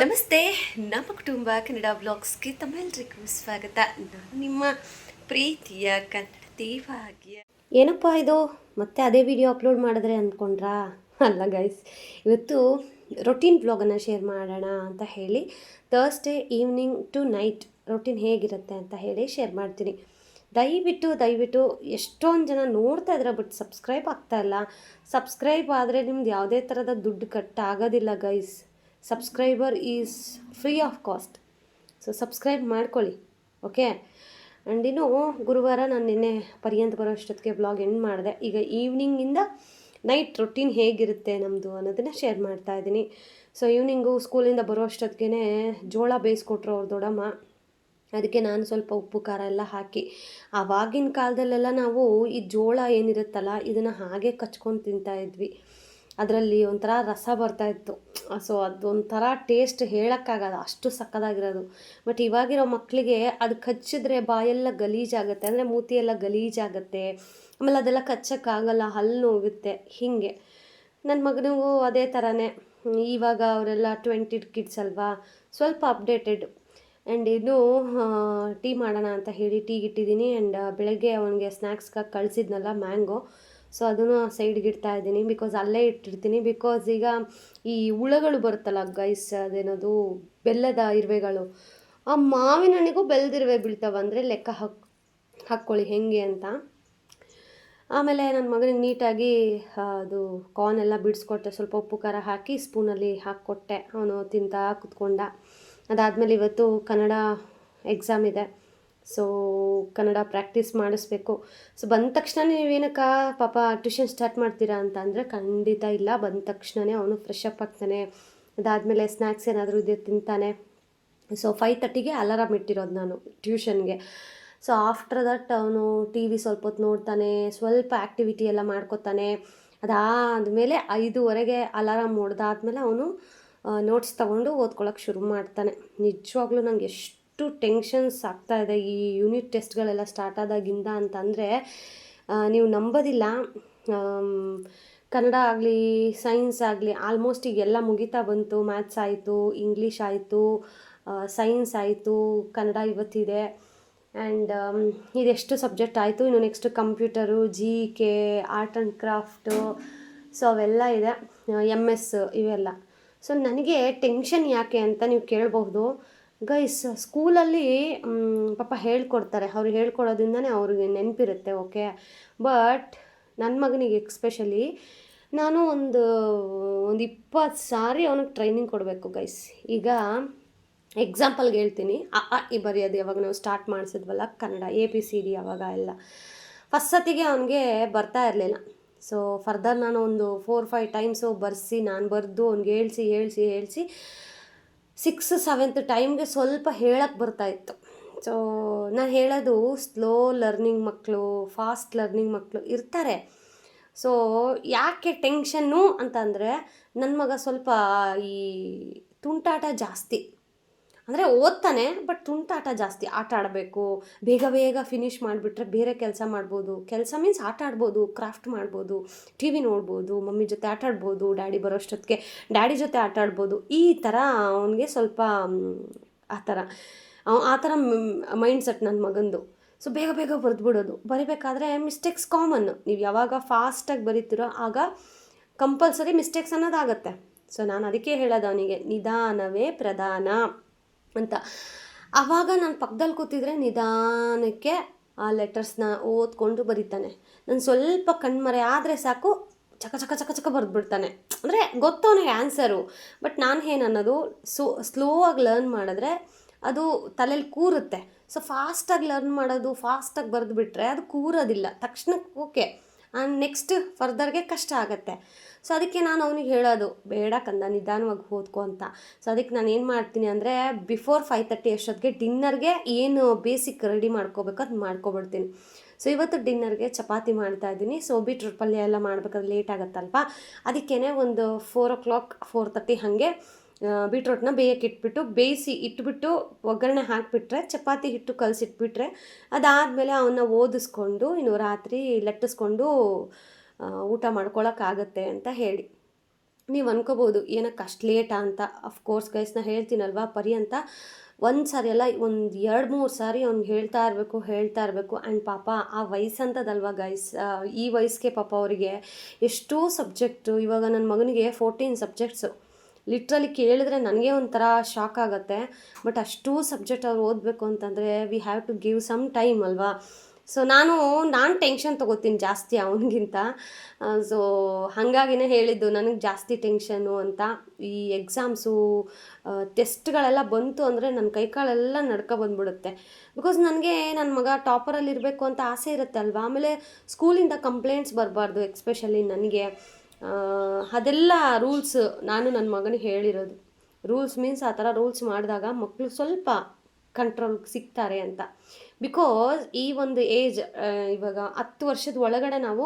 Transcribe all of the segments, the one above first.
ನಮಸ್ತೆ, ನಮ್ಮ ಕುಟುಂಬ ಕನ್ನಡ ಬ್ಲಾಗ್ಸ್ಗೆ ತಮ್ಮೆಲ್ಲರಿಗೂ ಸ್ವಾಗತ. ನಾನು ನಿಮ್ಮ ಪ್ರೀತಿಯ ಕನ್ನಡ ದೇವಾಗ್ಯ. ಏನಪ್ಪ ಇದು ಮತ್ತೆ ಅದೇ ವಿಡಿಯೋ ಅಪ್ಲೋಡ್ ಮಾಡಿದ್ರೆ ಅಂದ್ಕೊಂಡ್ರಾ? ಅಲ್ಲ ಗೈಸ್, ಇವತ್ತು ರೊಟೀನ್ ಬ್ಲಾಗನ್ನು ಶೇರ್ ಮಾಡೋಣ ಅಂತ ಹೇಳಿ Thursday evening to night routine ಹೇಗಿರುತ್ತೆ ಅಂತ ಹೇಳಿ ಶೇರ್ ಮಾಡ್ತೀನಿ. ದಯವಿಟ್ಟು ಎಷ್ಟೊಂದು ಜನ ನೋಡ್ತಾ ಇದ್ದಾರೆ, ಬಟ್ ಸಬ್ಸ್ಕ್ರೈಬ್ ಆಗ್ತಾಯಿಲ್ಲ. ಸಬ್ಸ್ಕ್ರೈಬ್ ಆದರೆ ನಿಮ್ದು ಯಾವುದೇ ಥರದ ದುಡ್ಡು ಕಟ್ ಆಗೋದಿಲ್ಲ guys. Subscriber is free of cost. So subscribe ಮಾಡ್ಕೊಳ್ಳಿ, ಓಕೆ. ಆ್ಯಂಡ್ ಇನ್ನು ಗುರುವಾರ ನಾನು ನಿನ್ನೆ ಪರ್ಯಂತ ಬರೋ ಅಷ್ಟೊತ್ತಿಗೆ ಬ್ಲಾಗ್ ಎಂಡ್ ಮಾಡಿದೆ. ಈಗ ಈವ್ನಿಂಗಿಂದ ನೈಟ್ ರೊಟೀನ್ ಹೇಗಿರುತ್ತೆ ನಮ್ಮದು ಅನ್ನೋದನ್ನು ಶೇರ್ ಮಾಡ್ತಾ ಇದ್ದೀನಿ. ಸೊ ಈವ್ನಿಂಗು ಸ್ಕೂಲಿಂದ ಬರೋ ಅಷ್ಟೊತ್ತಿಗೆ ಜೋಳ ಬೇಯಿಸ್ಕೊಟ್ರು ಅವ್ರ ದೊಡ್ಡಮ್ಮ. ಅದಕ್ಕೆ ನಾನು ಸ್ವಲ್ಪ ಉಪ್ಪು ಖಾರ ಎಲ್ಲ ಹಾಕಿ, ಆವಾಗಿನ ಕಾಲದಲ್ಲೆಲ್ಲ ನಾವು ಈ ಜೋಳ ಏನಿರುತ್ತಲ್ಲ ಇದನ್ನು ಹಾಗೆ ಕಚ್ಕೊಂಡು ತಿಂತಾಯಿದ್ವಿ. ಅದರಲ್ಲಿ ಒಂಥರ ರಸ ಬರ್ತಾಯಿತ್ತು. ಸೊ ಅದೊಂಥರ ಟೇಸ್ಟ್ ಹೇಳೋಕ್ಕಾಗಲ್ಲ, ಅಷ್ಟು ಸಕ್ಕದಾಗಿರೋದು. ಬಟ್ ಇವಾಗಿರೋ ಮಕ್ಕಳಿಗೆ ಅದು ಕಚ್ಚಿದ್ರೆ ಬಾಯೆಲ್ಲ ಗಲೀಜಾಗುತ್ತೆ, ಅಂದರೆ ಮೂತಿಯೆಲ್ಲ ಗಲೀಜಾಗುತ್ತೆ. ಆಮೇಲೆ ಅದೆಲ್ಲ ಕಚ್ಚೋಕ್ಕಾಗಲ್ಲ, ಹಲ್ಲು ನೋವುತ್ತೆ. ಹೀಗೆ ನನ್ನ ಮಗನಿಗೂ ಅದೇ ಥರನೇ. ಇವಾಗ ಅವರೆಲ್ಲ 20 ಕಿಡ್ಸ್ ಅಲ್ವಾ, ಸ್ವಲ್ಪ ಅಪ್ಡೇಟೆಡ್. ಆ್ಯಂಡ್ ಇನ್ನೂ ಟೀ ಮಾಡೋಣ ಅಂತ ಹೇಳಿ ಟೀಗೆ ಇಟ್ಟಿದ್ದೀನಿ. ಆ್ಯಂಡ್ ಬೆಳಗ್ಗೆ ಅವನಿಗೆ ಸ್ನ್ಯಾಕ್ಸ್ಗಾಗಿ ಕಳಿಸಿದ್ನಲ್ಲ ಮ್ಯಾಂಗೋ, ಸೊ ಅದನ್ನು ಸೈಡ್ಗೆ ಇಡ್ತಾ ಇದ್ದೀನಿ. ಬಿಕಾಸ್ ಅಲ್ಲೇ ಇಟ್ಟಿರ್ತೀನಿ. ಬಿಕಾಸ್ ಈಗ ಈ ಹುಳಗಳು ಬರುತ್ತಲ್ಲ ಗೈಸ್, ಅದೇನದು ಬೆಲ್ಲದ ಇರುವೆಗಳು, ಆ ಮಾವಿನ ಹಣ್ಣಿಗೂ ಬೆಲ್ಲದಿರುವೆ ಬೀಳ್ತಾವೆ. ಅಂದರೆ ಲೆಕ್ಕ ಹಾಕ್ಕೊಳ್ಳಿ ಹೆಂಗೆ ಅಂತ. ಆಮೇಲೆ ನನ್ನ ಮಗನಿಗೆ ನೀಟಾಗಿ ಅದು ಕಾರ್ನ್ ಎಲ್ಲ ಬಿಡಿಸ್ಕೊಟ್ಟೆ, ಸ್ವಲ್ಪ ಉಪ್ಪು ಖಾರ ಹಾಕಿ ಸ್ಪೂನಲ್ಲಿ ಹಾಕ್ಕೊಟ್ಟೆ. ಅವನು ತಿಂತಾ ಕುತ್ಕೊಂಡ. ಅದಾದಮೇಲೆ ಇವತ್ತು ಕನ್ನಡ ಎಕ್ಸಾಮ್ ಇದೆ, ಸೊ ಕನ್ನಡ ಪ್ರಾಕ್ಟೀಸ್ ಮಾಡಿಸ್ಬೇಕು. ಸೊ ಬಂದ ತಕ್ಷಣ ನೀವೇನಕ್ಕ ಪಾಪ ಟ್ಯೂಷನ್ ಸ್ಟಾರ್ಟ್ ಮಾಡ್ತೀರಾ ಅಂತ ಅಂದರೆ ಖಂಡಿತ ಇಲ್ಲ. ಬಂದ ತಕ್ಷಣವೇ ಅವನು ಫ್ರೆಶ್ ಅಪ್ ಆಗ್ತಾನೆ. ಅದಾದಮೇಲೆ ಸ್ನ್ಯಾಕ್ಸ್ ಏನಾದರೂ ಇದೆ ತಿಂತಾನೆ. ಸೊ 5:30ಗೆ ಅಲಾರಾಮ್ ಇಟ್ಟಿರೋದು ನಾನು ಟ್ಯೂಷನ್ಗೆ. ಸೊ ಆಫ್ಟರ್ ದಟ್ ಅವನು ಟಿ ವಿ ಸ್ವಲ್ಪ ಹೊತ್ತು ನೋಡ್ತಾನೆ, ಸ್ವಲ್ಪ ಆ್ಯಕ್ಟಿವಿಟಿ ಎಲ್ಲ ಮಾಡ್ಕೊತಾನೆ. ಅದಾದಮೇಲೆ 5:15ಗೆ ಅಲಾರಾಮ್ ಹೊಡೆದಾದ್ಮೇಲೆ ಅವನು ನೋಟ್ಸ್ ತೊಗೊಂಡು ಓದ್ಕೊಳ್ಳೋಕೆ ಶುರು ಮಾಡ್ತಾನೆ. ನಿಜವಾಗ್ಲೂ ನಂಗೆ ಎಷ್ಟು ಟೆನ್ಷನ್ಸ್ ಆಗ್ತಾಯಿದೆ ಈ ಯೂನಿಟ್ ಟೆಸ್ಟ್ಗಳೆಲ್ಲ ಸ್ಟಾರ್ಟ್ ಆದಾಗಿಂದ ಅಂತಂದರೆ ನೀವು ನಂಬೋದಿಲ್ಲ. ಕನ್ನಡ ಆಗಲಿ ಸೈನ್ಸ್ ಆಗಲಿ ಆಲ್ಮೋಸ್ಟ್ ಈಗೆಲ್ಲ ಮುಗಿತಾ ಬಂತು. ಮ್ಯಾಥ್ಸ್ ಆಯಿತು, ಇಂಗ್ಲೀಷ್ ಆಯಿತು, ಸೈನ್ಸ್ ಆಯಿತು, ಕನ್ನಡ ಇವತ್ತಿದೆ. ಆ್ಯಂಡ್ ಇದೆಷ್ಟು ಸಬ್ಜೆಕ್ಟ್ ಆಯಿತು. ಇನ್ನು next computer, GK, art and craft, so ಅವೆಲ್ಲ ಇದೆ, MS ಇವೆಲ್ಲ. ಸೊ ನನಗೆ ಟೆನ್ಷನ್ ಯಾಕೆ ಅಂತ ನೀವು ಕೇಳಬಹುದು ಗೈಸ್. ಸ್ಕೂಲಲ್ಲಿ ಪಾಪ ಹೇಳ್ಕೊಡ್ತಾರೆ, ಅವ್ರು ಹೇಳ್ಕೊಡೋದ್ರಿಂದನೇ ಅವ್ರಿಗೆ ನೆನಪಿರುತ್ತೆ, ಓಕೆ. ಬಟ್ ನನ್ನ ಮಗನಿಗೆ ಎಕ್ಸ್ಪೆಷಲಿ ನಾನು ಒಂದು 20 ಸಾರಿ ಅವನಿಗೆ ಟ್ರೈನಿಂಗ್ ಕೊಡಬೇಕು ಗೈಸ್. ಈಗ ಎಕ್ಸಾಂಪಲ್ಗೆ ಹೇಳ್ತೀನಿ, ಈ ಬರೆಯೋದು ಯಾವಾಗ ನಾವು ಸ್ಟಾರ್ಟ್ ಮಾಡಿಸಿದ್ವಲ್ಲ ಕನ್ನಡ ABCD ಅವಾಗ ಎಲ್ಲ ಫಸ್ಟ್ ಸತಿಗೆ ಅವನಿಗೆ ಬರ್ತಾ ಇರಲಿಲ್ಲ. ಸೊ ಫರ್ದರ್ ನಾನು ಒಂದು 4-5 ಟೈಮ್ಸು ಬರೆಸಿ ನಾನು ಬರೆದು ಅವ್ನಿಗೆ ಹೇಳಿಸಿ 6th-7th ಟೈಮ್ಗೆ ಸ್ವಲ್ಪ ಹೇಳಕ್ಕೆ ಬರ್ತಾಯಿತ್ತು. ಸೊ ನಾನು ಹೇಳೋದು ಸ್ಲೋ ಲರ್ನಿಂಗ್ ಮಕ್ಕಳು, ಫಾಸ್ಟ್ ಲರ್ನಿಂಗ್ ಮಕ್ಕಳು ಇರ್ತಾರೆ. ಸೊ ಯಾಕೆ ಟೆನ್ಷನ್ನು ಅಂತಂದರೆ ನನ್ನ ಮಗ ಸ್ವಲ್ಪ ಈ ತುಂಟಾಟ ಜಾಸ್ತಿ. ಅಂದರೆ ಓದ್ತಾನೆ, ಬಟ್ ತುಂಟಾಟ ಜಾಸ್ತಿ. ಆಟ ಆಡಬೇಕು, ಬೇಗ ಫಿನಿಷ್ ಮಾಡಿಬಿಟ್ರೆ ಬೇರೆ ಕೆಲಸ ಮಾಡ್ಬೋದು. ಕೆಲಸ ಮೀನ್ಸ್ ಆಟ ಆಡ್ಬೋದು, ಕ್ರಾಫ್ಟ್ ಮಾಡ್ಬೋದು, TV ನೋಡ್ಬೋದು, ಮಮ್ಮಿ ಜೊತೆ ಆಟ ಆಡ್ಬೋದು, ಡ್ಯಾಡಿ ಬರೋಷ್ಟೊತ್ತಿಗೆ ಡ್ಯಾಡಿ ಜೊತೆ ಆಟ ಆಡ್ಬೋದು. ಈ ಥರ ಅವನಿಗೆ ಸ್ವಲ್ಪ ಆ ಥರ ಮೈಂಡ್ಸೆಟ್ ನನ್ನ ಮಗಂದು. ಸೊ ಬೇಗ ಬರೆದ್ಬಿಡೋದು. ಬರಿಬೇಕಾದ್ರೆ ಮಿಸ್ಟೇಕ್ಸ್ ಕಾಮನ್ನು. ನೀವು ಯಾವಾಗ ಫಾಸ್ಟಾಗಿ ಬರೀತೀರೋ ಆಗ ಕಂಪಲ್ಸರಿ ಮಿಸ್ಟೇಕ್ಸ್ ಅನ್ನೋದಾಗತ್ತೆ. ಸೊ ನಾನು ಅದಕ್ಕೆ ಹೇಳೋದು ಅವನಿಗೆ ನಿಧಾನವೇ ಪ್ರಧಾನ ಅಂತ. ಆವಾಗ ನಾನು ಪಕ್ಕದಲ್ಲಿ ಕೂತಿದ್ರೆ ನಿಧಾನಕ್ಕೆ ಆ ಲೆಟರ್ಸ್ನ ಓದ್ಕೊಂಡು ಬರೀತಾನೆ. ನಾನು ಸ್ವಲ್ಪ ಕಣ್ಮರೆ ಆದರೆ ಸಾಕು ಚಕ ಬರೆದ್ಬಿಡ್ತಾನೆ. ಅಂದರೆ ಗೊತ್ತು ಅವನಿಗೆ ಆನ್ಸರು. ಬಟ್ ನಾನು ಏನನ್ನೋದು ಸ್ಲೋ ಆಗಿ ಲರ್ನ್ ಮಾಡಿದ್ರೆ ಅದು ತಲೆಯಲ್ಲಿ ಕೂರುತ್ತೆ. ಸೊ ಫಾಸ್ಟಾಗಿ ಲರ್ನ್ ಮಾಡೋದು, ಫಾಸ್ಟಾಗಿ ಬರೆದುಬಿಟ್ರೆ ಅದು ಕೂರೋದಿಲ್ಲ ತಕ್ಷಣಕ್ಕೆ, ಓಕೆ. ಆ್ಯಂಡ್ ನೆಕ್ಸ್ಟ್ ಫರ್ದರ್ಗೆ ಕಷ್ಟ ಆಗುತ್ತೆ. ಸೊ ಅದಕ್ಕೆ ನಾನು ಅವನಿಗೆ ಹೇಳೋದು, ಬೇಡ ಕಂದ ನಿಧಾನವಾಗಿ ಓದ್ಕೊ ಅಂತ. ಸೊ ಅದಕ್ಕೆ ನಾನು ಏನು ಮಾಡ್ತೀನಿ ಅಂದರೆ ಬಿಫೋರ್ 5:30 ಅಷ್ಟೊತ್ತಿಗೆ ಡಿನ್ನರ್ಗೆ ಏನು ಬೇಸಿಕ್ ರೆಡಿ ಮಾಡ್ಕೋಬೇಕು ಅದು ಮಾಡ್ಕೊಬಿಡ್ತೀನಿ. ಸೊ ಇವತ್ತು ಡಿನ್ನರ್ಗೆ ಚಪಾತಿ ಮಾಡ್ತಾಯಿದ್ದೀನಿ. ಸೊ ಬೀಟ್ರೂಟ್ ಪಲ್ಯ ಎಲ್ಲ ಮಾಡಬೇಕಾದ್ರೆ ಲೇಟ್ ಆಗುತ್ತಲ್ವ, ಅದಕ್ಕೇ ಒಂದು 4 o'clock 4:30 ಹಾಗೆ ಬೀಟ್ರೂಟ್ನ ಬೇಯಿಸಿ ಇಟ್ಬಿಟ್ಟು ಒಗ್ಗರಣೆ ಹಾಕಿಬಿಟ್ರೆ, ಚಪಾತಿ ಹಿಟ್ಟು ಕಲಸಿಟ್ಬಿಟ್ರೆ ಅದಾದಮೇಲೆ ಅವನ್ನ ಓದಿಸ್ಕೊಂಡು ಇನ್ನು ರಾತ್ರಿ ಲಟ್ಟಿಸ್ಕೊಂಡು ಊಟ ಮಾಡ್ಕೊಳ್ಳೋಕ್ಕಾಗತ್ತೆ ಅಂತ ಹೇಳಿ. ನೀವು ಅನ್ಕೋಬೋದು ಏನಕ್ಕೆ ಅಷ್ಟು ಲೇಟಾ ಅಂತ. ಅಫ್ಕೋರ್ಸ್ ಗೈಸ್ ನಾ ಹೇಳ್ತೀನಲ್ವಾ ಪರಿ ಅಂತ ಒಂದು ಸಾರಿ ಅಲ್ಲ, ಒಂದು 2-3 ಸಾರಿ ಅವ್ನಿಗೆ ಹೇಳ್ತಾ ಇರಬೇಕು. ಆ್ಯಂಡ್ ಪಾಪ ಆ ವಯಸ್ಸಂತದಲ್ವ ಗೈಸ್, ಈ ವಯಸ್ಸಿಗೆ ಪಾಪ ಅವರಿಗೆ ಎಷ್ಟೋ ಸಬ್ಜೆಕ್ಟು. ಇವಾಗ ನನ್ನ ಮಗನಿಗೆ 14 ಸಬ್ಜೆಕ್ಟ್ಸು. ಲಿಟ್ರಲಿ ಕೇಳಿದ್ರೆ ನನಗೆ ಒಂಥರ ಶಾಕ್ ಆಗುತ್ತೆ. ಬಟ್ ಅಷ್ಟೂ ಸಬ್ಜೆಕ್ಟ್ ಅವ್ರು ಓದಬೇಕು ಅಂತಂದರೆ we have to give some time ಅಲ್ವಾ. ಸೊ ನಾನು ಟೆನ್ಷನ್ ತೊಗೋತೀನಿ ಜಾಸ್ತಿ ಅವನಿಗಿಂತ. ಸೊ ಹಾಗಾಗಿನೇ ಹೇಳಿದ್ದು ನನಗೆ ಜಾಸ್ತಿ ಟೆನ್ಷನ್ನು ಅಂತ. ಈ ಎಕ್ಸಾಮ್ಸು ಟೆಸ್ಟ್ಗಳೆಲ್ಲ ಬಂತು ಅಂದರೆ ನನ್ನ ಕೈಕಾಲೆಲ್ಲ ನಡ್ಕೊ ಬಂದ್ಬಿಡುತ್ತೆ. ಬಿಕಾಸ್ ನನಗೆ ನನ್ನ ಮಗ ಟಾಪರಲ್ಲಿ ಇರಬೇಕು ಅಂತ ಆಸೆ ಇರುತ್ತೆ ಅಲ್ವಾ. ಆಮೇಲೆ ಸ್ಕೂಲಿಂದ ಕಂಪ್ಲೇಂಟ್ಸ್ ಬರಬಾರ್ದು, ಎಕ್ಸ್ಪೆಷಲಿ ನನಗೆ. ಅದೆಲ್ಲ ರೂಲ್ಸ್ ನಾನು ನನ್ನ ಮಗನಿಗೆ ಹೇಳಿರೋದು. ರೂಲ್ಸ್ ಮೀನ್ಸ್ ಆ ಥರ ರೂಲ್ಸ್ ಮಾಡಿದಾಗ ಮಕ್ಕಳು ಸ್ವಲ್ಪ ಕಂಟ್ರೋಲ್ಗೆ ಸಿಗ್ತಾರೆ ಅಂತ. ಬಿಕಾಸ್ ಈ ಒಂದು ಏಜ್ ಇವಾಗ 10 ವರ್ಷದ ಒಳಗಡೆ ನಾವು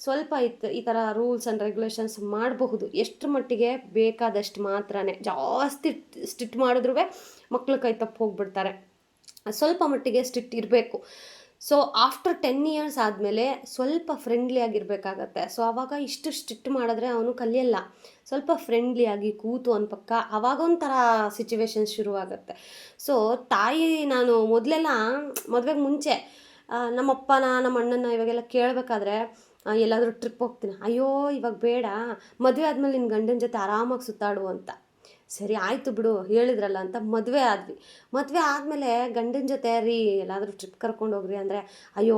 ಸ್ವಲ್ಪ ಈ ಥರ ರೂಲ್ಸ್ ಆ್ಯಂಡ್ ರೆಗ್ಯುಲೇಷನ್ಸ್ ಮಾಡಬಹುದು. ಎಷ್ಟು ಮಟ್ಟಿಗೆ ಬೇಕಾದಷ್ಟು ಮಾತ್ರನೇ. ಜಾಸ್ತಿ ಸ್ಟ್ರಿಕ್ಟ್ ಮಾಡಿದ್ರೂ ಮಕ್ಕಳು ಕೈ ತಪ್ಪು ಹೋಗ್ಬಿಡ್ತಾರೆ. ಸ್ವಲ್ಪ ಮಟ್ಟಿಗೆ ಸ್ಟ್ರಿಕ್ಟ್ ಇರಬೇಕು. ಸೊ ಆಫ್ಟರ್ 10 ಇಯರ್ಸ್ ಆದಮೇಲೆ ಸ್ವಲ್ಪ ಫ್ರೆಂಡ್ಲಿ ಆಗಿರಬೇಕಾಗತ್ತೆ. ಸೊ ಆವಾಗ ಇಷ್ಟು ಸ್ಟ್ರಿಕ್ಟ್ ಮಾಡಿದ್ರೆ ಅವನು ಕಲಿಯಲ್ಲ. ಸ್ವಲ್ಪ ಫ್ರೆಂಡ್ಲಿಯಾಗಿ ಕೂತು ಒಂದು ಪಕ್ಕ ಆವಾಗ ಒಂಥರ ಸಿಚುವೇಶನ್ಸ್ ಶುರುವಾಗುತ್ತೆ. ಸೊ ತಾಯಿ ನಾನು ಮೊದಲೆಲ್ಲ ಮದುವೆಗೆ ಮುಂಚೆ ನಮ್ಮಪ್ಪನ ನಮ್ಮ ಅಣ್ಣನ ಇವಾಗೆಲ್ಲ ಕೇಳಬೇಕಾದ್ರೆ ಎಲ್ಲಾದರೂ ಟ್ರಿಪ್ ಹೋಗ್ತೀನಿ. ಅಯ್ಯೋ ಇವಾಗ ಬೇಡ, ಮದುವೆ ಆದಮೇಲೆ ನಿನ್ನ ಗಂಡನ ಜೊತೆ ಆರಾಮಾಗಿ ಸುತ್ತಾಡು ಅಂತ. ಸರಿ ಆಯಿತು ಬಿಡು ಹೇಳಿದ್ರಲ್ಲ ಅಂತ ಮದುವೆ ಆದ್ವಿ. ಮದುವೆ ಆದಮೇಲೆ ಗಂಡನ ಜೊತೆ ರೀ ಎಲ್ಲಾದರೂ ಟ್ರಿಪ್ ಕರ್ಕೊಂಡು ಹೋಗ್ರಿ ಅಂದರೆ ಅಯ್ಯೋ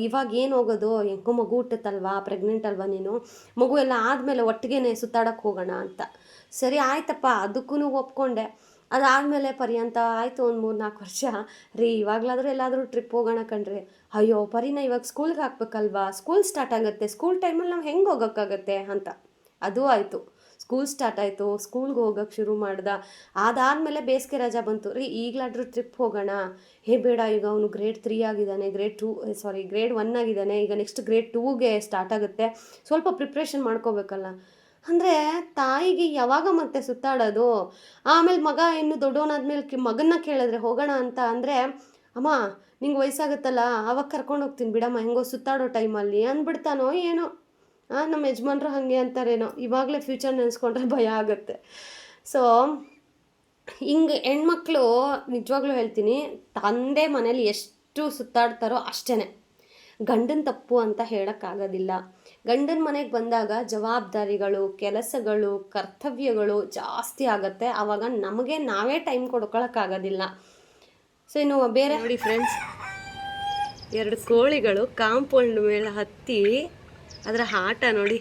ಇವಾಗ ಏನು ಹೋಗೋದು, ಹೆಂಗೋ ಮಗು ಹುಟ್ಟುತ್ತಲ್ವಾ, ಪ್ರೆಗ್ನೆಂಟ್ ಅಲ್ವಾ ನೀನು, ಮಗು ಎಲ್ಲ ಆದಮೇಲೆ ಒಟ್ಟಿಗೆ ಸುತ್ತಾಡೋಕ್ಕೆ ಹೋಗೋಣ ಅಂತ. ಸರಿ ಆಯ್ತಪ್ಪ, ಅದಕ್ಕೂ ಒಪ್ಕೊಂಡೆ. ಅದಾದಮೇಲೆ ಪರ್ಯಂತ ಆಯಿತು ಒಂದು 3-4 ವರ್ಷ. ರೀ ಇವಾಗಲಾದರೂ ಎಲ್ಲಾದರೂ ಟ್ರಿಪ್ ಹೋಗೋಣ ಕಣ್ರಿ. ಅಯ್ಯೋ ಪರಿನ ಇವಾಗ ಸ್ಕೂಲ್ಗೆ ಹಾಕ್ಬೇಕಲ್ವಾ, ಸ್ಕೂಲ್ ಸ್ಟಾರ್ಟ್ ಆಗುತ್ತೆ, ಸ್ಕೂಲ್ ಟೈಮಲ್ಲಿ ನಾವು ಹೆಂಗೆ ಹೋಗೋಕ್ಕಾಗತ್ತೆ ಅಂತ. ಅದು ಆಯಿತು. ಸ್ಕೂಲ್ ಸ್ಟಾರ್ಟ್ ಆಯಿತು, ಸ್ಕೂಲ್ಗೆ ಹೋಗೋಕ್ಕೆ ಶುರು ಮಾಡ್ದೆ. ಅದಾದಮೇಲೆ ಬೇಸಿಗೆ ರಜಾ ಬಂತು. ರೀ ಈಗಲಾದರೂ ಟ್ರಿಪ್ ಹೋಗೋಣ. ಬೇಡ, ಈಗ ಅವನು ಗ್ರೇಡ್ 3 ಆಗಿದ್ದಾನೆ, ಗ್ರೇಡ್ 1 ಆಗಿದ್ದಾನೆ. ಈಗ ನೆಕ್ಸ್ಟ್ ಗ್ರೇಡ್ 2ಗೆ ಸ್ಟಾರ್ಟ್ ಆಗುತ್ತೆ, ಸ್ವಲ್ಪ ಪ್ರಿಪ್ರೇಷನ್ ಮಾಡ್ಕೋಬೇಕಲ್ಲ. ಅಂದರೆ ತಾಯಿಗೆ ಯಾವಾಗ ಮತ್ತೆ ಸುತ್ತಾಡೋದು. ಆಮೇಲೆ ಮಗ ಇನ್ನು ದೊಡ್ಡವನಾದ್ಮೇಲೆ ಮಗನ್ನ ಕೇಳಿದ್ರೆ ಹೋಗೋಣ ಅಂತ ಅಂದರೆ ಅಮ್ಮ ನಿಂಗೆ ವಯಸ್ಸಾಗುತ್ತಲ್ಲ ಆವಾಗ ಕರ್ಕೊಂಡು ಹೋಗ್ತೀನಿ ಬಿಡಮ್ಮ, ಹೆಂಗೋ ಸುತ್ತಾಡೋ ಟೈಮಲ್ಲಿ ಅಂದ್ಬಿಡ್ತಾನೋ ಏನೋ. ನಮ್ಮ ಯಜಮಾನ್ರು ಹಾಗೆ ಅಂತಾರೇನೋ. ಇವಾಗಲೇ ಫ್ಯೂಚರ್ ನೆನೆಸ್ಕೊಂಡ್ರೆ ಭಯ ಆಗುತ್ತೆ. ಸೊ ಹಿಂಗೆ ಹೆಣ್ಮಕ್ಳು ನಿಜವಾಗ್ಲೂ ಹೇಳ್ತೀನಿ, ತಂದೆ ಮನೇಲಿ ಎಷ್ಟು ಸುತ್ತಾಡ್ತಾರೋ ಅಷ್ಟೇ. ಗಂಡನ ತಪ್ಪು ಅಂತ ಹೇಳೋಕ್ಕಾಗೋದಿಲ್ಲ. ಗಂಡನ ಮನೆಗೆ ಬಂದಾಗ ಜವಾಬ್ದಾರಿಗಳು, ಕೆಲಸಗಳು, ಕರ್ತವ್ಯಗಳು ಜಾಸ್ತಿ ಆಗುತ್ತೆ. ಆವಾಗ ನಮಗೆ ನಾವೇ ಟೈಮ್ ಕೊಡ್ಕೊಳಕ್ಕಾಗೋದಿಲ್ಲ. ಸೊ ಇನ್ನು ಬೇರೆ ನೋಡಿ ಫ್ರೆಂಡ್ಸ್, 2 ಕೋಳಿಗಳು ಕಾಂಪೌಂಡ್ ಮೇಲೆ ಹತ್ತಿ ಅದರ ಆಟ ನೋಡಿ.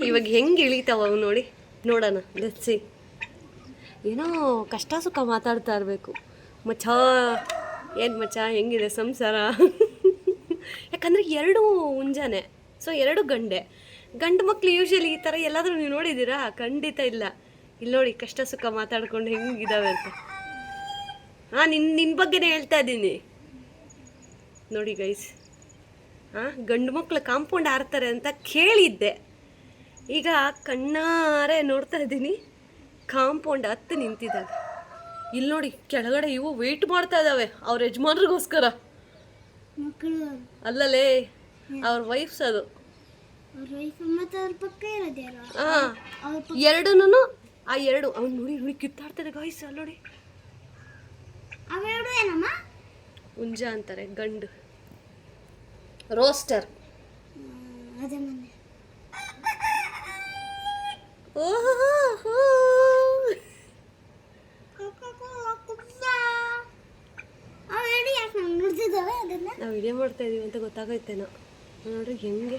ಇವಾಗ ಹೆಂಗೆ ಇಳಿತಾವ ಅವು ನೋಡಿ, ನೋಡೋಣ ಲೆಟ್ಸಿ. ಏನೋ ಕಷ್ಟ ಸುಖ ಮಾತಾಡ್ತಾ ಇರಬೇಕು. ಮಚ್ಚ ಏನು ಮಚ್ಚ ಹೆಂಗಿದೆ ಸಂಸಾರ. ಯಾಕಂದರೆ 2 ಮುಂಜಾನೆ, ಸೊ 2 ಗಂಡು ಮಕ್ಕಳು ಯೂಶ್ವಲಿ ಈ ಥರ ಎಲ್ಲಾದರೂ ನೀವು ನೋಡಿದ್ದೀರಾ? ಖಂಡಿತ ಇಲ್ಲ. ಇಲ್ಲಿ ನೋಡಿ ಕಷ್ಟ ಸುಖ ಮಾತಾಡ್ಕೊಂಡು ಹೆಂಗಿದ್ದಾವೆ ಅಂತ. ನಿನ್ನ ಬಗ್ಗೆನೇ ಹೇಳ್ತಾ ಇದ್ದೀನಿ ನೋಡಿ ಗೈಸ್. ಗಂಡು ಮಕ್ಕಳು ಕಾಂಪೌಂಡ್ ಆಡ್ತಾರೆ ಅಂತ ಕೇಳಿದ್ದೆ, ಈಗ ಕಣ್ಣಾರೆ ನೋಡ್ತಾ ಇದ್ದೀನಿ. ಕಾಂಪೌಂಡ್ ಹತ್ತು ನಿಂತಿದ್ದಾಗ ಇಲ್ಲಿ ನೋಡಿ ಕೆಳಗಡೆ ಇವು ವೆಯ್ಟ್ ಮಾಡ್ತಾ ಇದ್ದಾವೆ ಅವ್ರ ಯಜಮಾನ್ರಿಗೋಸ್ಕರ. ಅಲ್ಲಲೇ ಅವ್ರ ವೈಫ್ಸ್ ಅದು. ಎರಡೂನು ಆ 2 ಅವ್ನು ನೋಡಿ ಕಿತ್ತಾಡ್ತಾರೆ ಗಾಯ್ಸ್. ಅಲ್ಲಿ ನೋಡಿ ಹುಂಜ ಅಂತಾರೆ, ಗಂಡು ರೋಸ್ಟರ್. ನಾವು ವಿಡಿಯೋ ಮಾಡ್ತಾ ಇದೀವಿ ಅಂತ ಗೊತ್ತಾಗೈತೇನೋ ನೋಡ್ರಿ ಹೆಂಗೆ.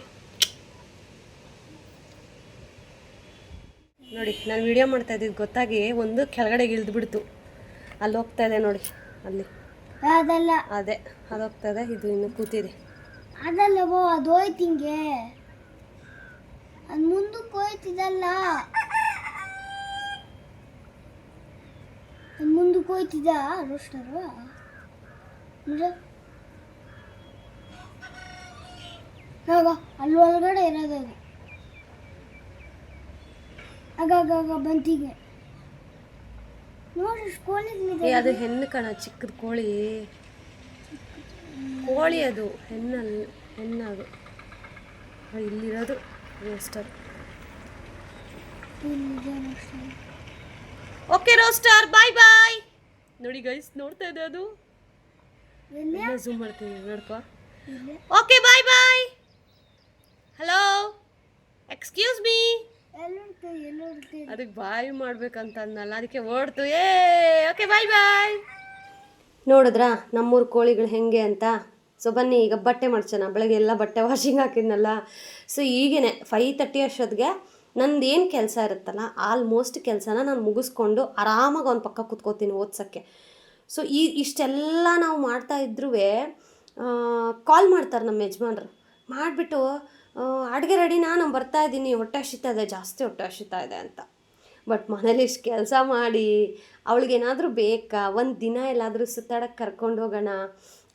ನೋಡಿ ನಾನು ವಿಡಿಯೋ ಮಾಡ್ತಾ ಇದ್ದಿದ್ದು ಗೊತ್ತಾಗಿ ಒಂದು ಕೆಳಗಡೆ ಇಳಿದು ಬಿಡ್ತು. ಅಲ್ಲಿ ಹೋಗ್ತಾ ಇದೆ ನೋಡಿ, ಅಲ್ಲಿ ಅದೇ ಅದು ಹೋಗ್ತಾ ಇದೆ, ಇದು ಇನ್ನು ಕೂತಿದೆ. ಅದಲ್ಲವೋ ಅದು ಹೋಯ್ತು ಹಿಂಗೆ, ಅದು ಮುಂದಕ್ಕೆ ಹೋಯ್ತಿದಲ್ಲ, ಮುಂದಕ್ಕೆ ಹೋಯ್ತಿದ್ದ ರೋಸ್ಟರು. ಆಗ ಅಲ್ಲಿ ಒಳಗಡೆ ಇರೋದು ಆಗಾಗ ಬಂತಿಗೆ ನೋಡಿ. ಅದು ಹೆಣ್ಣು ಕಣ, ಚಿಕ್ಕದ ಕೋಳಿ ಅದು ಹೆಣ್ಣದು. ಇಲ್ಲಿರೋದು ರೋಸ್ಟರ್. ಇಲ್ಲಿದೆ ರೋಸ್ಟರ್. ಓಕೆ ರೋಸ್ಟರ್ ಬಾಯ್ ಬಾಯ್. ನೋಡಿ ಗೈಸ್ ನೋಡ್ತಾ ಇದೆ ಅದು. ಎಲ್ಲಿ ಝೂಮ್ ಮಾಡ್ತೀನಿ ನೋಡ್ಕೋ. ಇಲ್ಲಿ okay bye bye. Hello excuse me. ಎಲ್ಲಿ ಹೊಡ್ತೀರಿ? ಅದಕ್ಕೆ ಬಾಯ್ ಮಾಡ್ಬೇಕಂತ ಅಂದಲ್ಲ, ಅದಕ್ಕೆ ಓಡ್ತು. ಓಕೆ ಬಾಯ್ ಬಾಯ್. ನೋಡಿದ್ರಾ ನಮ್ಮೂರು ಕೋಳಿಗಳು ಹೆಂಗೆ ಅಂತ. ಸೊ ಬನ್ನಿ ಈಗ ಬಟ್ಟೆ ಮಡ್ಚೋಣ. ಬೆಳಗ್ಗೆ ಎಲ್ಲ ಬಟ್ಟೆ ವಾಷಿಂಗ್ ಹಾಕಿದ್ನಲ್ಲ. ಸೊ ಈಗೇನೆ 5:30 ಅಷ್ಟೊತ್ತಿಗೆ ನಂದು ಏನು ಕೆಲಸ ಇರುತ್ತಲ್ಲ ಆಲ್ಮೋಸ್ಟ್ ಕೆಲಸನ ನಾನು ಮುಗಿಸ್ಕೊಂಡು ಆರಾಮಾಗಿ ಅವ್ನ ಪಕ್ಕ ಕೂತ್ಕೋತೀನಿ ಓದ್ಸೋಕ್ಕೆ. ಸೊ ಇಷ್ಟೆಲ್ಲ ನಾವು ಮಾಡ್ತಾ ಇದ್ರೂ ಕಾಲ್ ಮಾಡ್ತಾರೆ ನಮ್ಮ ಯಜಮಾನ್ರು. ಮಾಡಿಬಿಟ್ಟು ಅಡುಗೆ ರೆಡಿನಾ, ನಾನು ಬರ್ತಾ ಇದ್ದೀನಿ, ಹೊಟ್ಟೆ ಹಸಿತಾ ಇದೆ, ಜಾಸ್ತಿ ಹೊಟ್ಟೆ ಹಸಿತಾ ಇದೆ ಅಂತ. ಬಟ್ ಮನೇಲಿ ಇಷ್ಟು ಕೆಲಸ ಮಾಡಿ ಅವಳಿಗೇನಾದರೂ ಬೇಕಾ, ಒಂದು ದಿನ ಎಲ್ಲಾದರೂ ಸುತ್ತಾಡಕ್ಕೆ ಕರ್ಕೊಂಡು ಹೋಗೋಣ,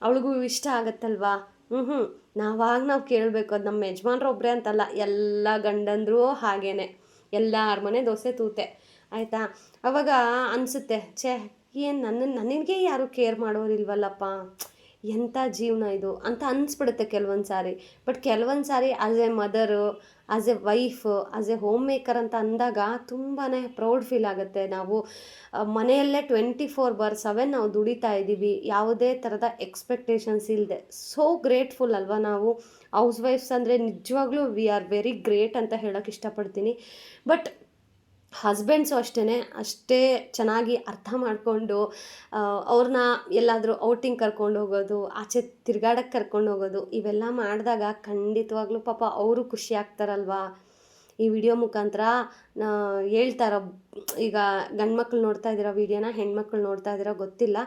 ಅವಳಿಗೂ ಇಷ್ಟ ಆಗುತ್ತಲ್ವಾ. ನಾವು ಕೇಳಬೇಕು. ಅದು ನಮ್ಮ ಯಜಮಾನ್ರು ಒಬ್ಬರೇ ಅಂತಲ್ಲ, ಎಲ್ಲ ಗಂಡಂದರೂ ಹಾಗೇ, ಎಲ್ಲರ ಮನೆ ದೋಸೆ ತೂತೆ ಆಯಿತಾ. ಅವಾಗ ಅನಿಸುತ್ತೆ, ಏನು ನನಗೆ ಯಾರೂ ಕೇರ್ ಮಾಡೋರಿಲ್ವಲ್ಲಪ್ಪ, ಎಂಥ ಜೀವನ ಇದು ಅಂತ ಅನಿಸ್ಬಿಡುತ್ತೆ ಕೆಲವೊಂದು ಸಾರಿ. ಬಟ್ ಕೆಲವೊಂದು ಸಾರಿ as a mother, as a wife, as a home maker ಅಂತ ಅಂದಾಗ ತುಂಬಾ ಪ್ರೌಡ್ ಫೀಲ್ ಆಗುತ್ತೆ. ನಾವು ಮನೆಯಲ್ಲೇ 24/7 ನಾವು ದುಡಿತಾ ಇದ್ದೀವಿ, ಯಾವುದೇ ಥರದ ಎಕ್ಸ್ಪೆಕ್ಟೇಷನ್ಸ್ ಇಲ್ಲದೆ. ಸೋ ಗ್ರೇಟ್ಫುಲ್ ಅಲ್ವಾ ನಾವು ಹೌಸ್ ವೈಫ್ಸ್ ಅಂದರೆ. ನಿಜವಾಗ್ಲೂ ವಿ ಆರ್ ವೆರಿ ಗ್ರೇಟ್ ಅಂತ ಹೇಳೋಕ್ಕೆ ಇಷ್ಟಪಡ್ತೀನಿ. ಬಟ್ ಹಸ್ಬೆಂಡ್ಸು ಅಷ್ಟೇ ಚೆನ್ನಾಗಿ ಅರ್ಥ ಮಾಡಿಕೊಂಡು ಅವ್ರನ್ನ ಎಲ್ಲಾದರೂ ಔಟಿಂಗ್ ಕರ್ಕೊಂಡು ಹೋಗೋದು, ಆಚೆ ತಿರ್ಗಾಡಕ್ಕೆ ಕರ್ಕೊಂಡು ಹೋಗೋದು, ಇವೆಲ್ಲ ಮಾಡಿದಾಗ ಖಂಡಿತವಾಗ್ಲೂ ಪಾಪ ಅವರು ಖುಷಿ ಆಗ್ತಾರಲ್ವಾ. ಈ ವಿಡಿಯೋ ಮುಖಾಂತರ ಹೇಳ್ತಾರೋ, ಈಗ ಗಂಡು ಮಕ್ಳು ನೋಡ್ತಾ ಇದ್ದೀರೋ ವಿಡಿಯೋನ, ಹೆಣ್ಮಕ್ಳು ನೋಡ್ತಾ ಇದ್ದೀರೋ ಗೊತ್ತಿಲ್ಲ.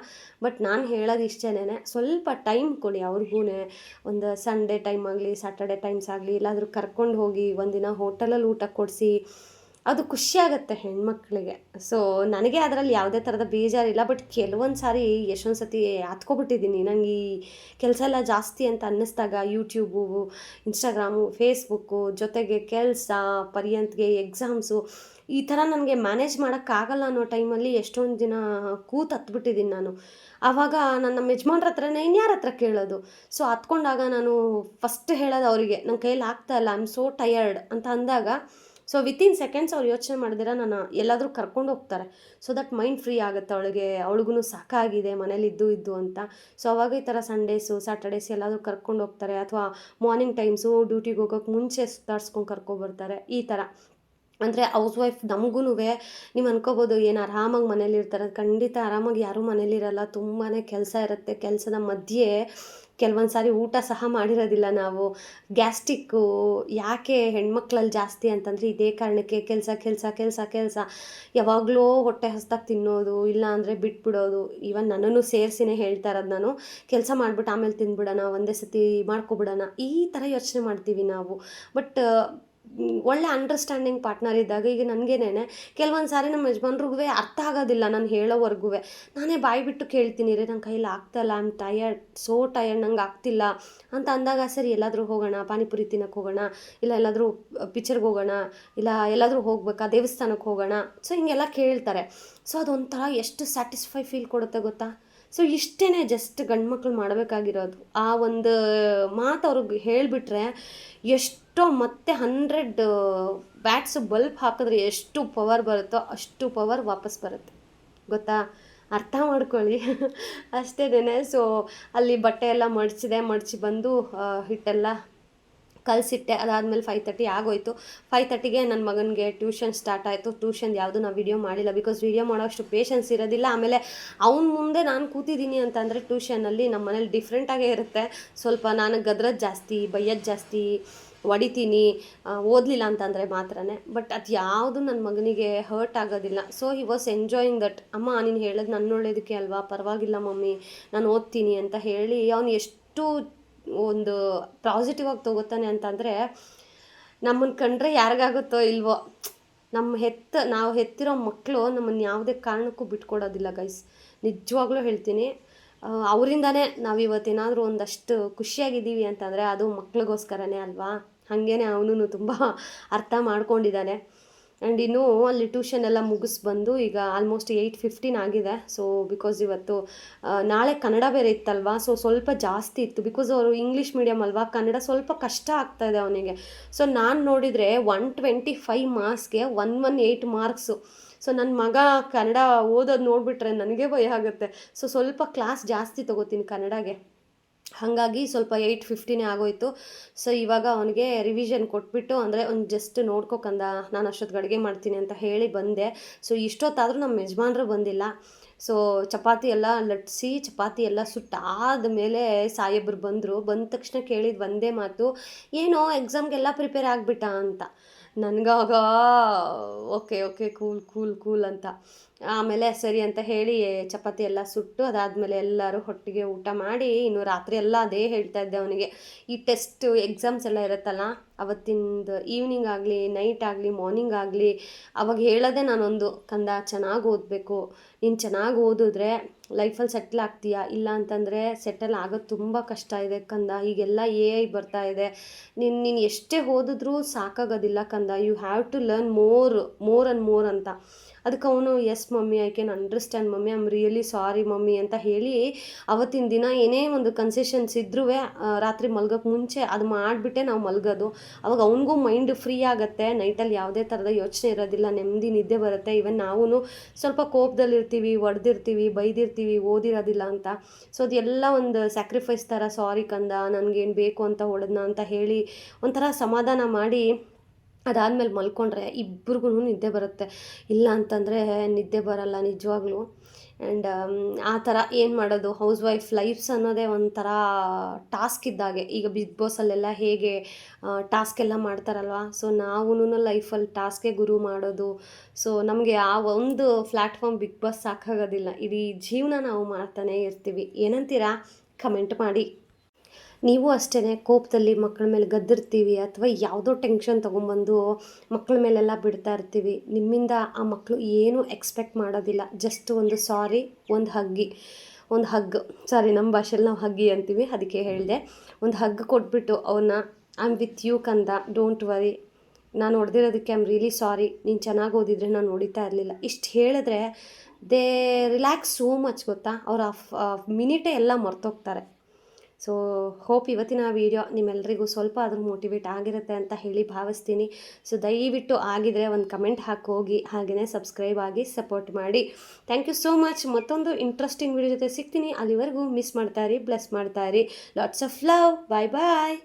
ಬಟ್ ನಾನು ಹೇಳೋದು ಇಷ್ಟೇನೆ, ಸ್ವಲ್ಪ ಟೈಮ್ ಕೊಡಿ ಅವ್ರಿಗೂ. ಒಂದು ಸಂಡೇ ಟೈಮ್ ಆಗಲಿ, ಸ್ಯಾಟರ್ಡೆ ಟೈಮ್ಸ್ ಆಗಲಿ, ಎಲ್ಲಾದರೂ ಕರ್ಕೊಂಡು ಹೋಗಿ ಒಂದಿನ ಹೋಟೆಲಲ್ಲಿ ಊಟ ಕೊಡಿಸಿ, ಅದು ಖುಷಿಯಾಗತ್ತೆ ಹೆಣ್ಮಕ್ಳಿಗೆ. ಸೊ ನನಗೆ ಅದರಲ್ಲಿ ಯಾವುದೇ ಥರದ ಬೇಜಾರಿಲ್ಲ. ಬಟ್ ಕೆಲವೊಂದು ಸಾರಿ ಎಷ್ಟೊಂದು ಸತಿ ಹತ್ಕೊಬಿಟ್ಟಿದ್ದೀನಿ. ನನಗೆ ಈ ಕೆಲಸ ಎಲ್ಲ ಜಾಸ್ತಿ ಅಂತ ಅನ್ನಿಸ್ದಾಗ ಯೂಟ್ಯೂಬು, ಇನ್ಸ್ಟಾಗ್ರಾಮು, ಫೇಸ್ಬುಕ್ಕು, ಜೊತೆಗೆ ಕೆಲಸ, ಪರ್ಯಂತ್ಗೆ ಎಕ್ಸಾಮ್ಸು, ಈ ಥರ ನನಗೆ ಮ್ಯಾನೇಜ್ ಮಾಡೋಕ್ಕಾಗಲ್ಲ ಅನ್ನೋ ಟೈಮಲ್ಲಿ ಎಷ್ಟೊಂದು ದಿನ ಹತ್ಬಿಟ್ಟಿದ್ದೀನಿ ನಾನು. ಆವಾಗ ನಮ್ಮ ಯಜಮಾನ್ರ ಹತ್ರನೇ ಇನ್ಯಾರ ಹತ್ರ ಕೇಳೋದು. ಸೊ ಹತ್ಕೊಂಡಾಗ ನಾನು ಫಸ್ಟ್ ಹೇಳೋದು ಅವರಿಗೆ, ನನ್ನ ಕೈಯಲ್ಲಿ ಆಗ್ತಾಯಿಲ್ಲ, ಐ ಆಮ್ ಸೋ ಟಯರ್ಡ್ ಅಂತ ಅಂದಾಗ, ಸೊ ವಿತಿನ್ ಸೆಕೆಂಡ್ಸ್ ಅವ್ರು ಯೋಚನೆ ಮಾಡಿದಿರ ನಾನು ಎಲ್ಲಾದರೂ ಕರ್ಕೊಂಡು ಹೋಗ್ತಾರೆ. ಸೊ ದಟ್ ಮೈಂಡ್ ಫ್ರೀ ಆಗುತ್ತೆ ಅವಳಿಗೂ ಸಾಕಾಗಿದೆ ಮನೇಲಿದ್ದು ಅಂತ. ಸೊ ಅವಾಗ ಈ ಥರ ಸಂಡೇಸು, ಸ್ಯಾಟರ್ಡೇಸ್ ಎಲ್ಲಾದರೂ ಕರ್ಕೊಂಡು ಹೋಗ್ತಾರೆ, ಅಥವಾ ಮಾರ್ನಿಂಗ್ ಟೈಮ್ಸು ಡ್ಯೂಟಿಗೆ ಹೋಗೋಕ್ಕೆ ಮುಂಚೆ ಸುತ್ತಾಡ್ಸ್ಕೊಂಡು ಕರ್ಕೊಬರ್ತಾರೆ. ಈ ಥರ ಅಂದರೆ ಹೌಸ್ ವೈಫ್ ನಮಗೂ ನೀವು ಅನ್ಕೋಬೋದು ಏನು ಆರಾಮಾಗಿ ಮನೇಲಿರ್ತಾರೆ. ಖಂಡಿತ ಆರಾಮಾಗಿ ಯಾರೂ ಮನೇಲಿರಲ್ಲ, ತುಂಬಾ ಕೆಲಸ ಇರುತ್ತೆ. ಕೆಲಸದ ಮಧ್ಯೆ ಕೆಲವೊಂದು ಸಾರಿ ಊಟ ಸಹ ಮಾಡಿರೋದಿಲ್ಲ ನಾವು. ಗ್ಯಾಸ್ಟ್ರಿಕ್ಕು ಯಾಕೆ ಹೆಣ್ಮಕ್ಳಲ್ಲಿ ಜಾಸ್ತಿ ಅಂತಂದರೆ ಇದೇ ಕಾರಣಕ್ಕೆ, ಕೆಲಸ ಯಾವಾಗಲೂ ಹೊಟ್ಟೆ ಹಸ್ದಾಗ ತಿನ್ನೋದು, ಇಲ್ಲ ಅಂದರೆ ಬಿಟ್ಬಿಡೋದು. ಈವನ್ ನನ್ನನ್ನು ಸೇರಿಸಿನೇ ಹೇಳ್ತಾ ಇರೋದು ನಾನು. ಕೆಲಸ ಮಾಡಿಬಿಟ್ಟು ಆಮೇಲೆ ತಿಂದ್ಬಿಡೋಣ, ಒಂದೇ ಸತಿ ಮಾಡ್ಕೊಬಿಡೋಣ, ಈ ಥರ ಯೋಚನೆ ಮಾಡ್ತೀವಿ ನಾವು. ಬಟ್ ಒಳ್ಳೆ ಅಂಡರ್ಸ್ಟ್ಯಾಂಡಿಂಗ್ ಪಾರ್ಟ್ನರ್ ಇದ್ದಾಗ, ಈಗ ನನಗೇನೆ ಕೆಲವೊಂದು ಸಾರಿ ನಮ್ಮ ಯಜಮಾನ್ರಿಗೂ ಅರ್ಥ ಆಗೋದಿಲ್ಲ ನಾನು ಹೇಳೋವರೆಗೂ. ನಾನೇ ಬಾಯಿ ಬಿಟ್ಟು ಕೇಳ್ತೀನಿ, ರೀ ನನ್ನ ಕೈಯಲ್ಲಿ ಆಗ್ತಾಯಿಲ್ಲ, I am tired, so tired, ನಂಗೆ ಆಗ್ತಿಲ್ಲ ಅಂತ ಅಂದಾಗ, ಸರಿ ಎಲ್ಲಾದರೂ ಹೋಗೋಣ, ಪಾನಿಪುರಿ ತಿನ್ನೋಕ್ಕೆ ಹೋಗೋಣ, ಇಲ್ಲ ಎಲ್ಲಾದರೂ ಪಿಕ್ಚರ್ಗೆ ಹೋಗೋಣ, ಇಲ್ಲ ಎಲ್ಲಾದರೂ ಹೋಗ್ಬೇಕಾ, ದೇವಸ್ಥಾನಕ್ಕೆ ಹೋಗೋಣ. ಸೊ ಹಿಂಗೆಲ್ಲ ಕೇಳ್ತಾರೆ. ಸೊ ಅದೊಂಥರ ಎಷ್ಟು ಸ್ಯಾಟಿಸ್ಫೈ ಫೀಲ್ ಕೊಡುತ್ತೆ ಗೊತ್ತಾ. ಸೊ ಇಷ್ಟೇ ಜಸ್ಟ್ ಗಂಡು ಮಕ್ಳು ಮಾಡಬೇಕಾಗಿರೋದು. ಆ ಒಂದು ಮಾತು ಅವ್ರಿಗೆ ಹೇಳಿಬಿಟ್ರೆ ಎಷ್ಟೋ ಮತ್ತೆ 100 ಬ್ಯಾಟ್ಸ್ ಬಲ್ಬ್ ಹಾಕಿದ್ರೆ ಎಷ್ಟು ಪವರ್ ಬರುತ್ತೋ ಅಷ್ಟು ಪವರ್ ವಾಪಸ್ ಬರುತ್ತೆ ಗೊತ್ತಾ. ಅರ್ಥ ಮಾಡ್ಕೊಳ್ಳಿ ಅಷ್ಟೇನೆ. ಸೊ ಅಲ್ಲಿ ಬಟ್ಟೆ ಎಲ್ಲ ಮಡಚಿ ಬಂದು ಹಿಟ್ಟೆಲ್ಲ ಕಲಸಿಟ್ಟೆ. ಅದಾದಮೇಲೆ 5:30 ಆಗೋಯ್ತು. 5:30ಗೆ ನನ್ನ ಮಗನಿಗೆ ಟ್ಯೂಷನ್ ಸ್ಟಾರ್ಟ್ ಆಯಿತು. ಟ್ಯೂಷನ್ ಯಾವುದು ನಾವು ವಿಡಿಯೋ ಮಾಡಿಲ್ಲ, ಬಿಕಾಸ್ ವಿಡಿಯೋ ಮಾಡೋಷ್ಟು ಪೇಷನ್ಸ್ ಇರೋದಿಲ್ಲ. ಆಮೇಲೆ ಅವ್ನ ಮುಂದೆ ನಾನು ಕೂತಿದ್ದೀನಿ ಅಂತಂದರೆ ಟ್ಯೂಷನಲ್ಲಿ ನಮ್ಮ ಮನೇಲಿ ಡಿಫ್ರೆಂಟಾಗೇ ಇರುತ್ತೆ. ಸ್ವಲ್ಪ ನಾನು ಗದ್ರದ್ದು ಜಾಸ್ತಿ, ಬೈಯೋದು ಜಾಸ್ತಿ, ಹೊಡಿತೀನಿ ಓದಲಿಲ್ಲ ಅಂತಂದರೆ ಮಾತ್ರನೇ. ಬಟ್ ಅದು ಯಾವುದು ನನ್ನ ಮಗನಿಗೆ ಹರ್ಟ್ ಆಗೋದಿಲ್ಲ. So he was enjoying that. ಅಮ್ಮ ನೀನು ಹೇಳೋದು ನನ್ನ ಒಳ್ಳೇದಕ್ಕೆ ಅಲ್ವಾ, ಪರವಾಗಿಲ್ಲ ಮಮ್ಮಿ ನಾನು ಓದ್ತೀನಿ ಅಂತ ಹೇಳಿ ಅವನು ಎಷ್ಟು ಒಂದು ಪಾಸಿಟಿವ್ ಆಗಿ ತೊಗೋತಾನೆ ಅಂತಂದರೆ, ನಮ್ಮನ್ನು ಕಂಡ್ರೆ ಯಾರಿಗಾಗುತ್ತೋ ಇಲ್ವೋ, ನಾವು ಹೆತ್ತಿರೋ ಮಕ್ಕಳು ನಮ್ಮನ್ನು ಯಾವುದೇ ಕಾರಣಕ್ಕೂ ಬಿಟ್ಕೊಡೋದಿಲ್ಲ ಗೈಸ್. ನಿಜವಾಗ್ಲೂ ಹೇಳ್ತೀನಿ. ಅವರಿಂದನೇ ನಾವು ಇವತ್ತೇನಾದರೂ ಒಂದಷ್ಟು ಖುಷಿಯಾಗಿದ್ದೀವಿ ಅಂತಂದರೆ ಅದು ಮಕ್ಳಿಗೋಸ್ಕರನೇ ಅಲ್ವಾ. ಹಾಗೇ ಅವನು ತುಂಬ ಅರ್ಥ ಮಾಡ್ಕೊಂಡಿದ್ದಾನೆ. ಆ್ಯಂಡ್ ಇನ್ನೂ ಅಲ್ಲಿ ಟ್ಯೂಷನ್ ಎಲ್ಲ ಮುಗಿಸ್ಬಂದು ಈಗ ಆಲ್ಮೋಸ್ಟ್ 8:15 ಆಗಿದೆ. ಸೊ ಬಿಕಾಸ್ ಇವತ್ತು ನಾಳೆ ಕನ್ನಡ ಬೇರೆ ಇತ್ತಲ್ವಾ, ಸೊ ಸ್ವಲ್ಪ ಜಾಸ್ತಿ ಇತ್ತು. ಬಿಕಾಸ್ ಅವರು ಇಂಗ್ಲೀಷ್ ಮೀಡಿಯಮ್ ಅಲ್ವಾ, ಕನ್ನಡ ಸ್ವಲ್ಪ ಕಷ್ಟ ಆಗ್ತಾಯಿದೆ ಅವನಿಗೆ. ಸೊ ನಾನು ನೋಡಿದರೆ 125 ಮಾರ್ಕ್ಸ್ಗೆ 118 ಮಾರ್ಕ್ಸು. ಸೊ ನನ್ನ ಮಗ ಕನ್ನಡ ಓದೋದು ನೋಡಿಬಿಟ್ರೆ ನನಗೆ ಭಯ ಆಗುತ್ತೆ. ಸೊ ಸ್ವಲ್ಪ ಕ್ಲಾಸ್ ಜಾಸ್ತಿ ತೊಗೋತೀನಿ ಕನ್ನಡಗೆ, ಹಾಗಾಗಿ ಸ್ವಲ್ಪ 8:15 ಆಗೋಯಿತು. ಸೊ ಇವಾಗ ಅವನಿಗೆ ರಿವಿಷನ್ ಕೊಟ್ಬಿಟ್ಟು, ಅಂದರೆ ಒಂದು ಜಸ್ಟ್ ನೋಡ್ಕೊಕಂದ, ನಾನು ಅಷ್ಟೊತ್ತಿಗೆ ಅಡುಗೆ ಮಾಡ್ತೀನಿ ಅಂತ ಹೇಳಿ ಬಂದೆ. ಸೊ ಇಷ್ಟೊತ್ತಾದರೂ ನಮ್ಮ ಯಜಮಾನ್ರು ಬಂದಿಲ್ಲ. ಸೊ ಚಪಾತಿ ಎಲ್ಲ ಲಟ್ಟಿಸಿ ಚಪಾತಿ ಎಲ್ಲ ಸುಟ್ಟಾದ ಮೇಲೆ ಸಾಹೇಬ್ರು ಬಂದ ತಕ್ಷಣ ಕೇಳಿದ ಒಂದೇ ಮಾತು, ಏನೋ ಎಕ್ಸಾಮ್ಗೆಲ್ಲ ಪ್ರಿಪೇರ್ ಆಗಿಬಿಟ್ಟ ಅಂತ. ನನಗಾಗ okay okay cool cool cool ಅಂತ. ಆಮೇಲೆ ಸರಿ ಅಂತ ಹೇಳಿ ಚಪಾತಿ ಎಲ್ಲ ಸುಟ್ಟು ಅದಾದಮೇಲೆ ಎಲ್ಲರೂ ಒಟ್ಟಿಗೆ ಊಟ ಮಾಡಿ, ಇನ್ನು ರಾತ್ರಿ ಎಲ್ಲ ಅದೇ ಹೇಳ್ತಾ ಇದ್ದೆ ಅವನಿಗೆ. ಈ ಟೆಸ್ಟು ಎಕ್ಸಾಮ್ಸ್ ಎಲ್ಲ ಇರುತ್ತಲ್ಲ, ಅವತ್ತಿಂದು ಈವ್ನಿಂಗ್ ಆಗಲಿ ನೈಟ್ ಆಗಲಿ ಮಾರ್ನಿಂಗ್ ಆಗಲಿ ಅವಾಗ ಹೇಳೋದೇ ನಾನೊಂದು, ಕಂದ ಚೆನ್ನಾಗಿ ಓದಬೇಕು, ನೀನು ಚೆನ್ನಾಗಿ ಓದಿದ್ರೆ ಲೈಫಲ್ಲಿ ಸೆಟ್ಲ್ ಆಗ್ತೀಯಾ, ಇಲ್ಲ ಅಂತಂದರೆ ಸೆಟಲ್ ಆಗೋದು ತುಂಬ ಕಷ್ಟ ಇದೆ ಕಂದ. ಈಗೆಲ್ಲ AI ಬರ್ತಾ ಇದೆ, ನೀನು ಎಷ್ಟೇ ಓದಿದ್ರೂ ಸಾಕಾಗೋದಿಲ್ಲ ಕಂದ, you have to learn more and more ಅಂತ. ಅದಕ್ಕೆ ಅವನು yes mummy, I can understand mummy, I am really sorry mummy ಅಂತ ಹೇಳಿ ಅವತ್ತಿನ ದಿನ ಏನೇ ಒಂದು ಕನ್ಸೆಷನ್ಸ್ ಇದ್ರೂ ರಾತ್ರಿ ಮಲ್ಗೋಕ್ಕೆ ಮುಂಚೆ ಅದು ಮಾಡಿಬಿಟ್ಟೆ ನಾವು ಮಲ್ಗೋದು. ಅವಾಗ ಅವನಿಗೂ ಮೈಂಡ್ ಫ್ರೀ ಆಗುತ್ತೆ, ನೈಟಲ್ಲಿ ಯಾವುದೇ ಥರದ ಯೋಚನೆ ಇರೋದಿಲ್ಲ, ನೆಮ್ಮದಿ ನಿದ್ದೆ ಬರುತ್ತೆ. ಈವನ್ ನಾವು ಸ್ವಲ್ಪ ಕೋಪದಲ್ಲಿರ್ತೀವಿ, ಹೊಡೆದಿರ್ತೀವಿ, ಬೈದಿರ್ತೀವಿ, ಓದಿರೋದಿಲ್ಲ ಅಂತ. ಸೊ ಅದೆಲ್ಲ ಒಂದು ಸ್ಯಾಕ್ರಿಫೈಸ್ ಥರ, ಸಾರಿ ಕಂದ ನನಗೇನು ಬೇಕು ಅಂತ ಹೊಡೆದ್ನ ಅಂತ ಹೇಳಿ ಒಂಥರ ಸಮಾಧಾನ ಮಾಡಿ ಅದಾದಮೇಲೆ ಮಲ್ಕೊಂಡ್ರೆ ಇಬ್ರಿಗೂ ನಿದ್ದೆ ಬರುತ್ತೆ. ಇಲ್ಲ ಅಂತಂದರೆ ನಿದ್ದೆ ಬರಲ್ಲ ನಿಜವಾಗ್ಲೂ. ಆ್ಯಂಡ್ ಆ ಥರ ಏನು ಮಾಡೋದು, ಹೌಸ್ ವೈಫ್ ಲೈಫ್ಸ್ ಅನ್ನೋದೇ ಒಂಥರ ಟಾಸ್ಕ್ ಇದ್ದಾಗೆ. ಈಗ ಬಿಗ್ ಬಾಸಲ್ಲೆಲ್ಲ ಹೇಗೆ ಟಾಸ್ಕ್ ಎಲ್ಲ ಮಾಡ್ತಾರಲ್ವ, ಸೊ ನಾವೂ ಲೈಫಲ್ಲಿ ಟಾಸ್ಕೇ ಗುರು ಮಾಡೋದು. ಸೊ ನಮಗೆ ಆ ಒಂದು ಪ್ಲ್ಯಾಟ್ಫಾರ್ಮ್ ಬಿಗ್ ಬಾಸ್ ಸಾಕಾಗೋದಿಲ್ಲ, ಇಡೀ ಜೀವನ ನಾವು ಮಾಡ್ತಾನೇ ಇರ್ತೀವಿ. ಏನಂತೀರಾ ಕಮೆಂಟ್ ಮಾಡಿ. ನೀವು ಅಷ್ಟೇ ಕೋಪದಲ್ಲಿ ಮಕ್ಕಳ ಮೇಲೆ ಗದ್ದಿರ್ತೀವಿ, ಅಥವಾ ಯಾವುದೋ ಟೆನ್ಷನ್ ತೊಗೊಂಬಂದು ಮಕ್ಕಳ ಮೇಲೆಲ್ಲ ಬಿಡ್ತಾ ಇರ್ತೀವಿ. ನಿಮ್ಮಿಂದ ಆ ಮಕ್ಕಳು ಏನೂ ಎಕ್ಸ್ಪೆಕ್ಟ್ ಮಾಡೋದಿಲ್ಲ, ಜಸ್ಟ್ ಒಂದು ಸಾರಿ, ಒಂದು ಹಗ್, ಸಾರಿ ನಮ್ಮ ಭಾಷೆಯಲ್ಲಿ ನಾವು ಹಗ್ಗಿ ಅಂತೀವಿ, ಅದಕ್ಕೆ ಹೇಳಿದೆ. ಒಂದು ಹಗ್ ಕೊಟ್ಬಿಟ್ಟು ಅವ್ರನ್ನ, ಐ ಆಮ್ ವಿತ್ ಯು ಕಂದ, ಡೋಂಟ್ ವರಿ, ನಾನು ಹೊಡೆದಿರೋದಕ್ಕೆ ಐ ಆಮ್ ರಿಯಲಿ ಸಾರಿ, ನೀನು ಚೆನ್ನಾಗಿ ಓದಿದ್ರೆ ನಾನು ಹೊಡಿತಾ ಇರಲಿಲ್ಲ, ಇಷ್ಟು ಹೇಳಿದ್ರೆ ದೇ ರಿಲ್ಯಾಕ್ಸ್ ಸೋ ಮಚ್ ಗೊತ್ತಾ. ಅವ್ರು ಆ ಮಿನಿಟೇ ಎಲ್ಲ ಮರ್ತೋಗ್ತಾರೆ. ಸೊ ಹೋಪ್ ಇವತ್ತಿನ ವೀಡಿಯೋ ನಿಮ್ಮೆಲ್ಲರಿಗೂ ಸ್ವಲ್ಪ ಆದರೂ ಮೋಟಿವೇಟ್ ಆಗಿರುತ್ತೆ ಅಂತ ಹೇಳಿ ಭಾವಿಸ್ತೀನಿ. ಸೊ ದಯವಿಟ್ಟು ಆಗಿದರೆ ಒಂದು ಕಮೆಂಟ್ ಹಾಕೋಗಿ, ಹಾಗೆಯೇ ಸಬ್ಸ್ಕ್ರೈಬ್ ಆಗಿ ಸಪೋರ್ಟ್ ಮಾಡಿ. Thank you so much. ಮತ್ತೊಂದು ಇಂಟ್ರೆಸ್ಟಿಂಗ್ ವೀಡಿಯೋ ಜೊತೆ ಸಿಗ್ತೀನಿ. ಅಲ್ಲಿವರೆಗೂ ಮಿಸ್ ಮಾಡ್ತಾಯಿರಿ, ಬ್ಲೆಸ್ ಮಾಡ್ತಾಯಿರಿ. Lots of love. Bye bye.